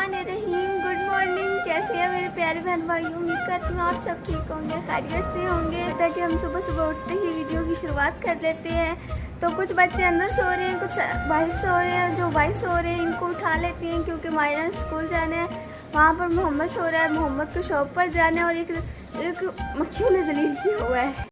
बिस्मिल्लाहिर्रहमानिर्रहीम। Good morning. कैसे हैं मेरे प्यारे बहन भाई? उम्मीद करती हूँ आप सब ठीक होंगे, खैरियत से होंगे। ताकि हम सुबह सुबह उठते ही वीडियो की शुरुआत कर लेते हैं। तो कुछ बच्चे अंदर सो रहे हैं, कुछ बाहर सो रहे हैं। जो बाहर सो रहे हैं इनको उठा लेती हैं क्योंकि मायरा स्कूल जाना है। वहाँ पर मोहम्मद सो रहा है, मोहम्मद को शॉप पर जाना है और एक मक्खियों ने जलील किया हुआ है।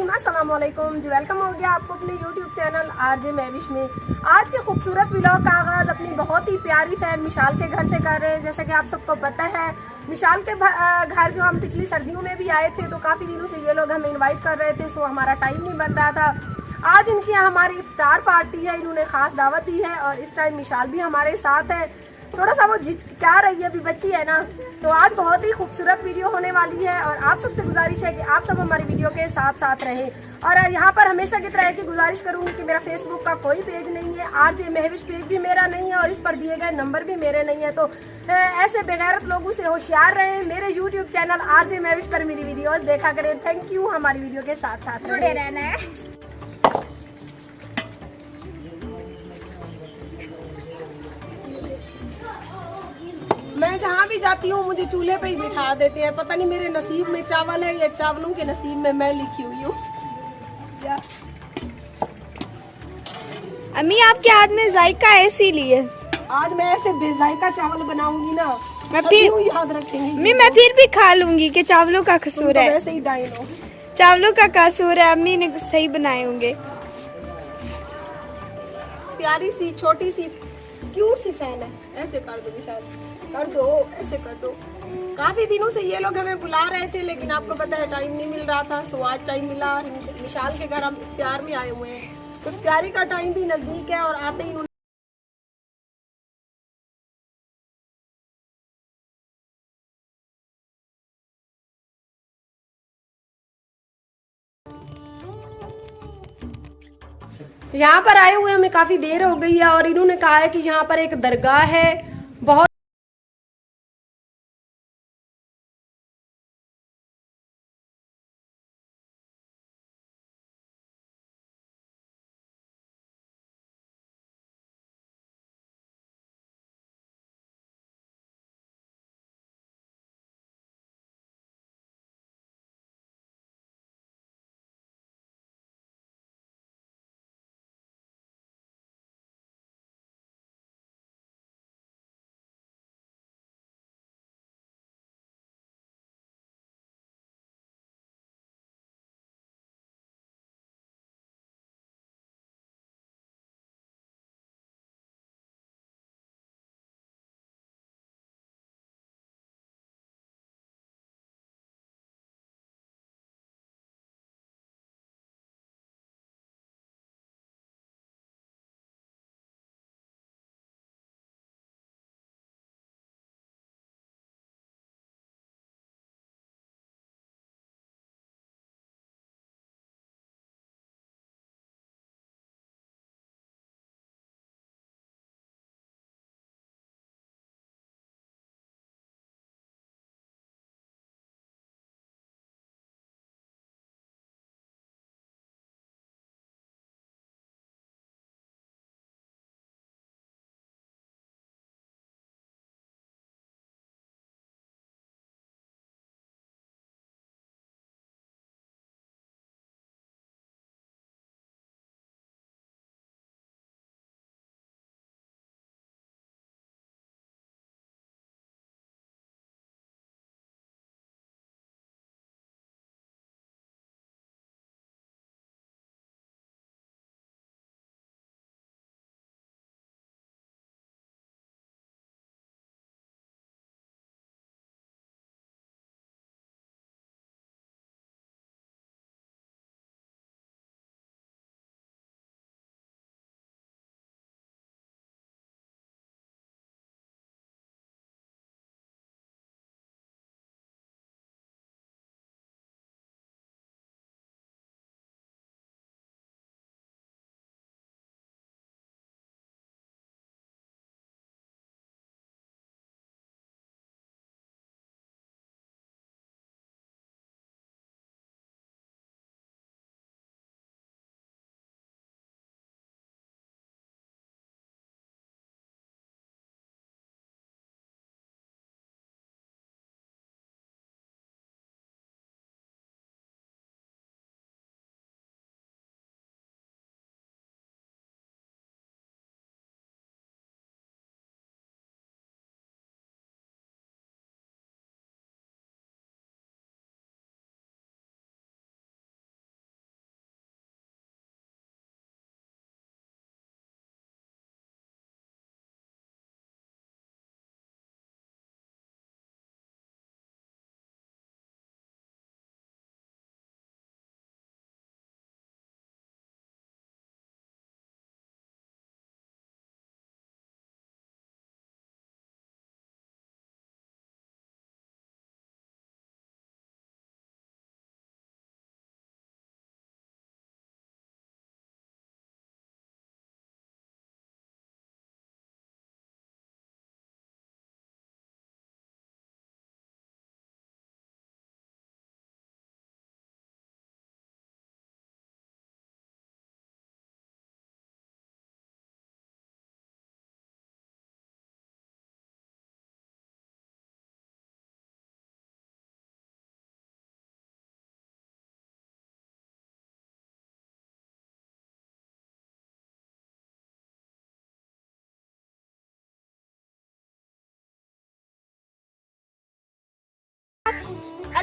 अस्सलाम वालेकुम जी। वेलकम हो गया आपको अपने YouTube चैनल आरजे महविश में। आज के खूबसूरत व्लॉग का आगाज़ अपनी बहुत ही प्यारी फैन मिशाल के घर से कर रहे हैं। जैसा कि आप सबको पता है, मिशाल के घर जो हम पिछली सर्दियों में भी आए थे तो काफ़ी दिनों से ये लोग हमें इनवाइट कर रहे थे, सो हमारा टाइम नहीं बन रहा था। आज इनकी यहाँ हमारी इफ्तार पार्टी है, इन्होंने खास दावत दी है और इस टाइम मिशाल भी हमारे साथ है। थोड़ा सा वो झिझकिचा रही है, अभी बच्ची है ना। तो आज बहुत ही खूबसूरत वीडियो होने वाली है और आप सबसे गुजारिश है कि आप सब हमारी वीडियो के साथ साथ रहें। और यहाँ पर हमेशा की तरह की गुजारिश करूंगी कि मेरा फेसबुक का कोई पेज नहीं है, आरजे महविश पेज भी मेरा नहीं है और इस पर दिए गए नंबर भी मेरे नहीं है। तो ऐसे बेगैरत लोगों से होशियार रहें। मेरे यूट्यूब चैनल आरजे महविश पर मेरी वीडियोज देखा करें। Thank you. हमारी वीडियो के साथ साथ जुड़े रहना है। मैं जहाँ भी जाती हूँ मुझे चूल्हे पे ही बिठा देते हैं। पता नहीं मेरे नसीब में चावल है या चावलों के नसीब में मैं लिखी हुई हूँ। अम्मी आपके हाथ में जायका ऐसी लिए। आज मैं ऐसे बेजायका चावल बनाऊंगी ना, मैं सब फिर यूं याद रखेंगे। मैं फिर भी खा लूंगी कि चावलों का तुम कसूर तो है। वैसे ही डाइन हो। चावलों का कसूर है, अम्मी ने सही बनाए होंगे। प्यारी सी छोटी सी क्यूट सी फैन है। ऐसे कर दो विशाल, कर दो, ऐसे कर दो। काफी दिनों से ये लोग हमें बुला रहे थे लेकिन आपको पता है टाइम नहीं मिल रहा था, सो आज टाइम मिला। विशाल के घर हम इफ्तार में आए हुए हैं तो इफ्तारी का टाइम भी नजदीक है और आते ही यहाँ पर आए हुए हमें काफी देर हो गई है और इन्होंने कहा है कि यहाँ पर एक दरगाह है बहुत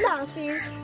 अल्लाह हाफिज।